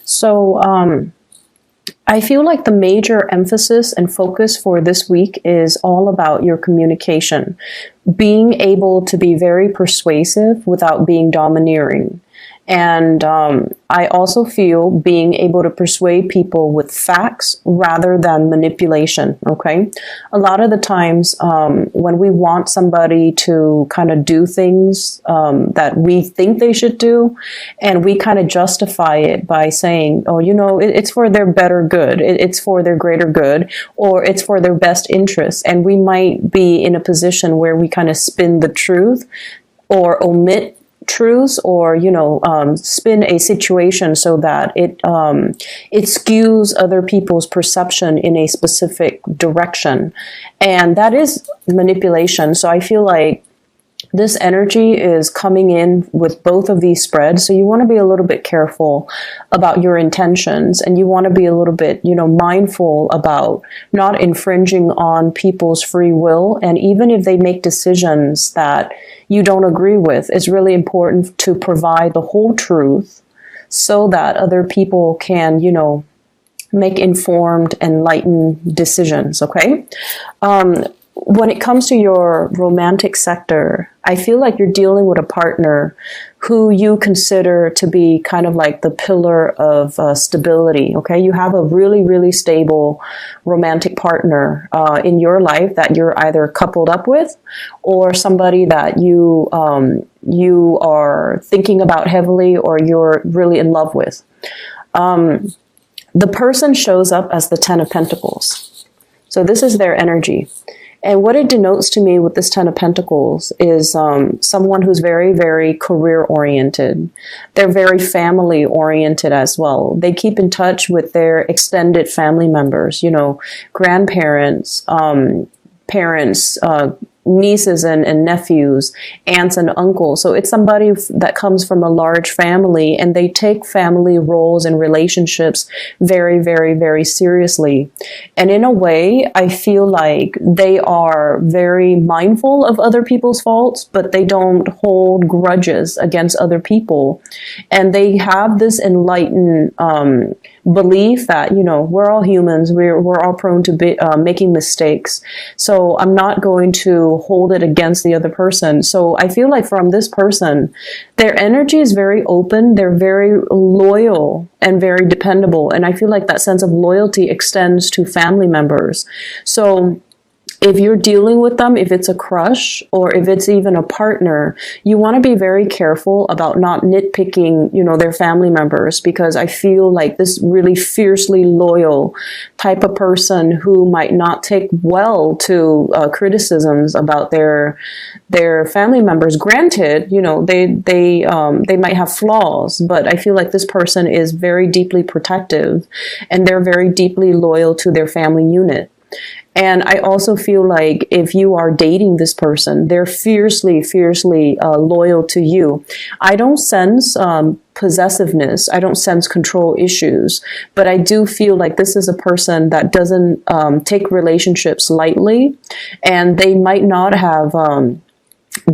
So I feel like the major emphasis and focus for this week is all about your communication, being able to be very persuasive without being domineering. And I also feel being able to persuade people with facts rather than manipulation, okay? A lot of the times when we want somebody to kind of do things that we think they should do, and we kind of justify it by saying, oh, it's for their better good, it's for their greater good, or it's for their best interest. And we might be in a position where we kind of spin the truth or omit truths, or spin a situation so that it skews other people's perception in a specific direction, and that is manipulation. So I feel like this energy is coming in with both of these spreads. So you want to be a little bit careful about your intentions, and you want to be a little bit, mindful about not infringing on people's free will. And even if they make decisions that you don't agree with, it's really important to provide the whole truth so that other people can, make informed, enlightened decisions. Okay. When it comes to your romantic sector, I feel like you're dealing with a partner who you consider to be kind of like the pillar of stability, okay? You have a really, really stable romantic partner in your life that you're either coupled up with, or somebody that you are thinking about heavily, or you're really in love with. The person shows up as the Ten of Pentacles. So this is their energy. And what it denotes to me with this Ten of Pentacles is someone who's very, very career-oriented. They're very family-oriented as well. They keep in touch with their extended family members, grandparents, parents, nieces and nephews, aunts and uncles. So it's somebody that comes from a large family, and they take family roles and relationships very, very, very seriously. And in a way, I feel like they are very mindful of other people's faults, but they don't hold grudges against other people. And they have this enlightened belief that, we're all humans, we're all prone to making mistakes. So I'm not going to hold it against the other person. So I feel like from this person, their energy is very open, they're very loyal and very dependable. And I feel like that sense of loyalty extends to family members. So if you're dealing with them, if it's a crush or if it's even a partner, you want to be very careful about not nitpicking, their family members, because I feel like this really fiercely loyal type of person who might not take well to criticisms about their family members. Granted, they might have flaws, but I feel like this person is very deeply protective, and they're very deeply loyal to their family unit. And I also feel like if you are dating this person, they're fiercely, fiercely loyal to you. I don't sense possessiveness. I don't sense control issues. But I do feel like this is a person that doesn't take relationships lightly. And they might not have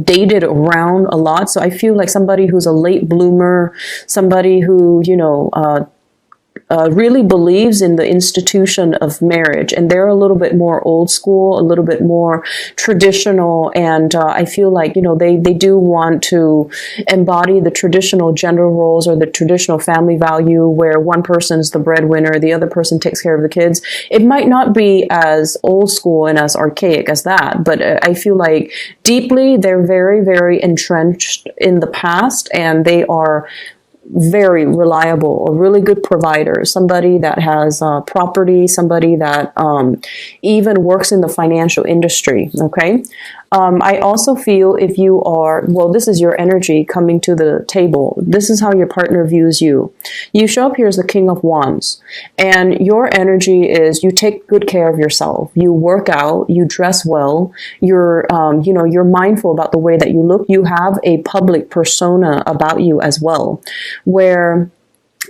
dated around a lot. So I feel like somebody who's a late bloomer, somebody who, really believes in the institution of marriage, and they're a little bit more old school, a little bit more traditional, and I feel like they do want to embody the traditional gender roles or the traditional family value where one person's the breadwinner, the other person takes care of the kids. It might not be as old school and as archaic as that, but I feel like deeply they're very, very entrenched in the past, and they are very reliable, a really good provider, somebody that has property, somebody that even works in the financial industry, okay? I also feel if you are, this is your energy coming to the table. This is how your partner views you. You show up here as the King of Wands, and your energy is you take good care of yourself. You work out, you dress well, you're mindful about the way that you look. You have a public persona about you as well, where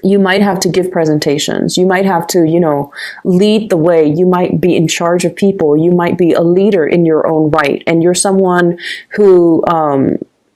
you might have to give presentations. You might have to, lead the way. You might be in charge of people. You might be a leader in your own right. And you're someone who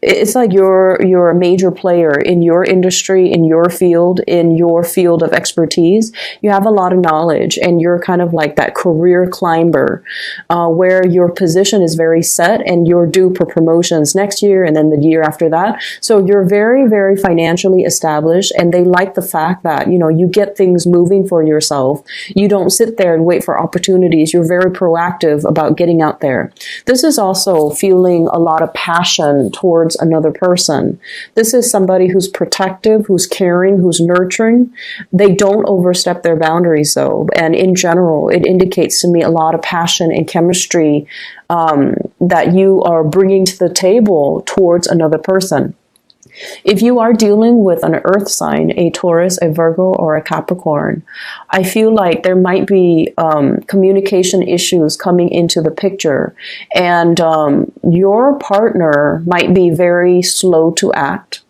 it's like you're a major player in your industry, in your field of expertise. You have a lot of knowledge, and you're kind of like that career climber, where your position is very set, and you're due for promotions next year and then the year after that. So you're very, very financially established, and they like the fact that, you know, you get things moving for yourself. You don't sit there and wait for opportunities. You're very proactive about getting out there. This is also feeling a lot of passion towards another person. This is somebody who's protective, who's caring, who's nurturing. They don't overstep their boundaries, though. And in general, it indicates to me a lot of passion and chemistry that you are bringing to the table towards another person. If you are dealing with an earth sign, a Taurus, a Virgo, or a Capricorn, I feel like there might be communication issues coming into the picture, and your partner might be very slow to act.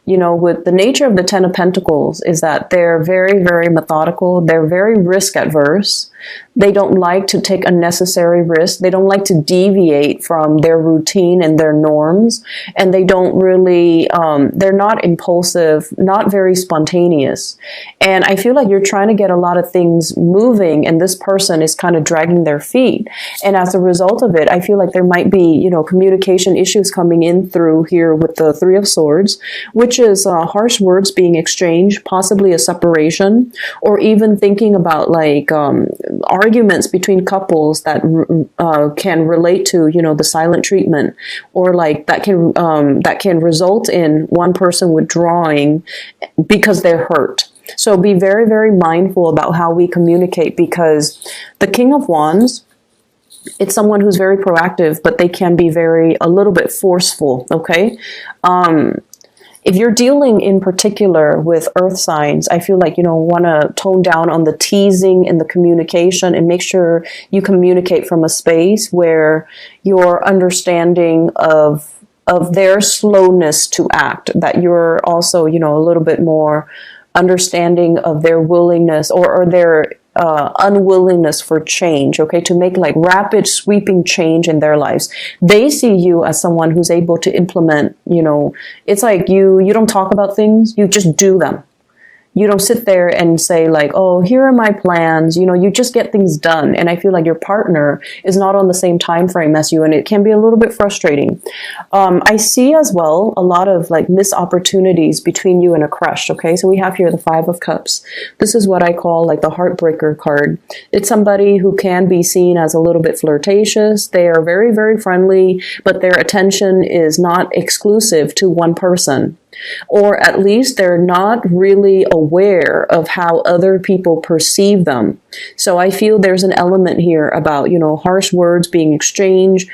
You know, with the nature of the Ten of Pentacles is that they're very, very methodical. They're very risk adverse. They don't like to take unnecessary risks. They don't like to deviate from their routine and their norms. And they don't really, they're not impulsive, not very spontaneous. And I feel like you're trying to get a lot of things moving, and this person is kind of dragging their feet. And as a result of it, I feel like there might be, you know, communication issues coming in through here with the Three of Swords, which is harsh words being exchanged, possibly a separation, or even thinking about like arguments between couples that can relate to, you know, the silent treatment, or like that can result in one person withdrawing because they're hurt. So be very, very mindful about how we communicate, because the King of Wands, it's someone who's very proactive, but they can be a little bit forceful, okay? If you're dealing in particular with earth signs, I feel like, you know, want to tone down on the teasing and the communication, and make sure you communicate from a space where you're understanding of their slowness to act, that you're also, you know, a little bit more understanding of their willingness or their unwillingness for change, okay, to make like rapid sweeping change in their lives. They see you as someone who's able to implement, you know, it's like you don't talk about things, you just do them. You don't sit there and say like, oh, here are my plans. You know, you just get things done. And I feel like your partner is not on the same time frame as you, and it can be a little bit frustrating. I see as well a lot of like missed opportunities between you and a crush. Okay, so we have here the Five of Cups. This is what I call like the heartbreaker card. It's somebody who can be seen as a little bit flirtatious. They are very, very friendly, but their attention is not exclusive to one person. Or at least they're not really aware of how other people perceive them. So I feel there's an element here about, you know, harsh words being exchanged,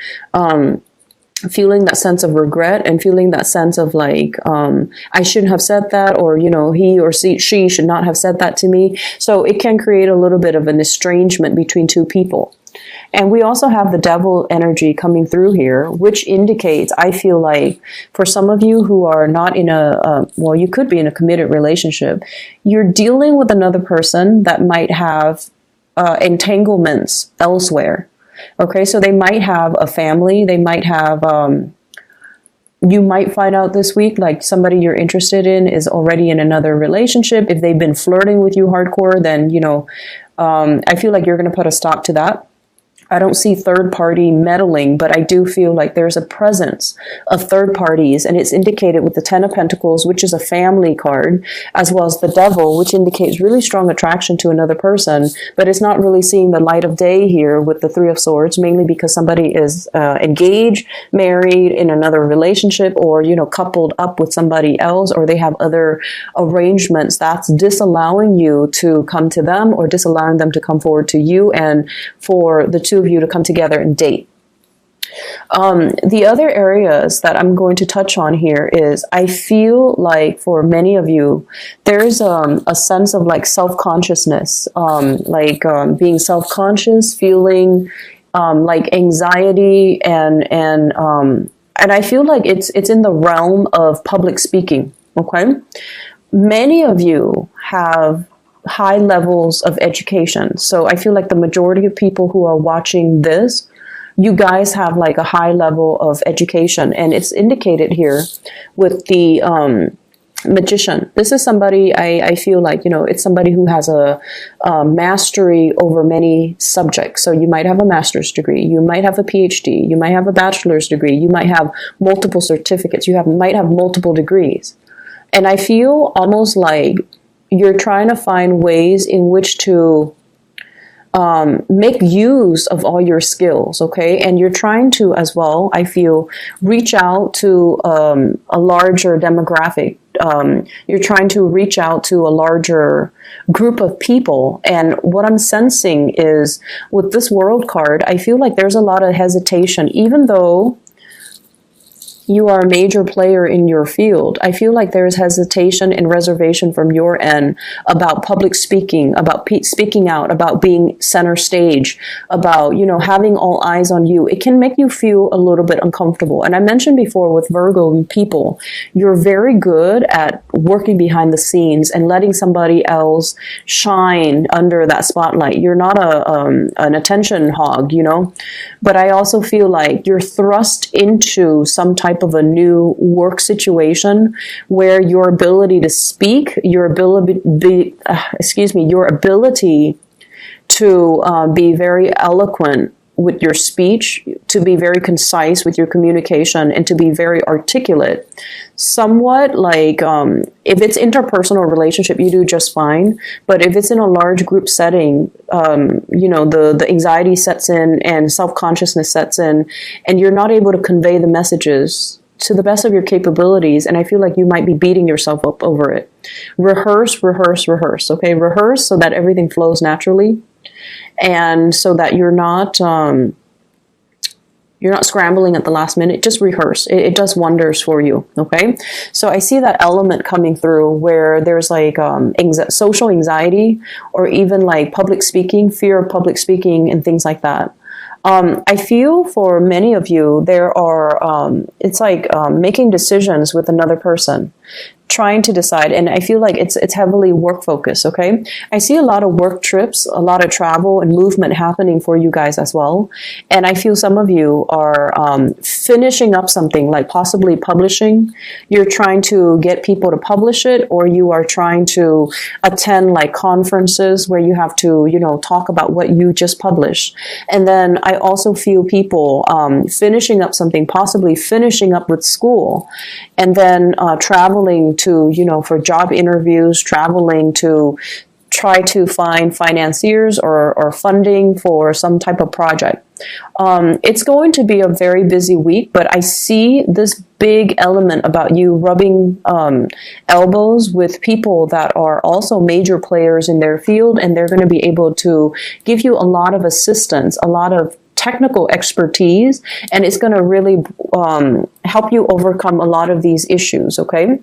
feeling that sense of regret, and feeling that sense of like, I shouldn't have said that, or, you know, he or she should not have said that to me. So it can create a little bit of an estrangement between two people. And we also have the Devil energy coming through here, which indicates, I feel like, for some of you who are not in well, you could be in a committed relationship, you're dealing with another person that might have entanglements elsewhere. Okay, so they might have a family, they might have, you might find out this week, like somebody you're interested in is already in another relationship. If they've been flirting with you hardcore, then, you know, I feel like you're going to put a stop to that. I don't see third party meddling, but I do feel like there's a presence of third parties, and it's indicated with the Ten of Pentacles, which is a family card, as well as the Devil, which indicates really strong attraction to another person, but it's not really seeing the light of day here with the Three of Swords, mainly because somebody is engaged, married, in another relationship, or, you know, coupled up with somebody else, or they have other arrangements that's disallowing you to come to them, or disallowing them to come forward to you, and for the two of you to come together and date. The other areas that I'm going to touch on here is, I feel like for many of you, there's a sense of like self-consciousness, being self-conscious, feeling like anxiety, and I feel like it's in the realm of public speaking. Okay, many of you have high levels of education. So I feel like the majority of people who are watching this you guys have like a high level of education, and it's indicated here with the magician. This is somebody I feel like, you know, it's somebody who has a mastery over many subjects. So you might have a master's degree, you might have a PhD, you might have a bachelor's degree, you might have multiple certificates, might have multiple degrees. And I feel almost like you're trying to find ways in which to make use of all your skills, okay? And you're trying to, as well, I feel, reach out to a larger demographic. You're trying to reach out to a larger group of people. And what I'm sensing is, with this world card, I feel like there's a lot of hesitation, even though you are a major player in your field. I feel like there's hesitation and reservation from your end about public speaking, about speaking out, about being center stage, about, you know, having all eyes on you. It can make you feel a little bit uncomfortable. And I mentioned before with Virgo people, you're very good at working behind the scenes and letting somebody else shine under that spotlight. You're not an attention hog, you know, but I also feel like you're thrust into some type of a new work situation where your ability to speak, your ability to be very eloquent with your speech, to be very concise with your communication, and to be very articulate. Somewhat like, if it's interpersonal relationship, you do just fine. But if it's in a large group setting, you know, the anxiety sets in and self-consciousness sets in, and you're not able to convey the messages to the best of your capabilities, and I feel like you might be beating yourself up over it. Rehearse, rehearse, rehearse, okay? Rehearse so that everything flows naturally, and so that you're not scrambling at the last minute. Just rehearse. It does wonders for you, okay? So I see that element coming through where there's like social anxiety, or even like public speaking, fear of public speaking and things like that. I feel for many of you, there are, it's like making decisions with another person, trying to decide. And I feel like it's heavily work focused, okay? I see a lot of work trips, a lot of travel and movement happening for you guys as well. And I feel some of you are finishing up something, like possibly publishing. You're trying to get people to publish it, or you are trying to attend like conferences where you have to, you know, talk about what you just published. And then I also feel people finishing up something, possibly finishing up with school, and then traveling to, you know, for job interviews, traveling to try to find financiers or funding for some type of project. It's going to be a very busy week, but I see this big element about you rubbing elbows with people that are also major players in their field, and they're going to be able to give you a lot of assistance, a lot of technical expertise, and it's going to really help you overcome a lot of these issues, okay?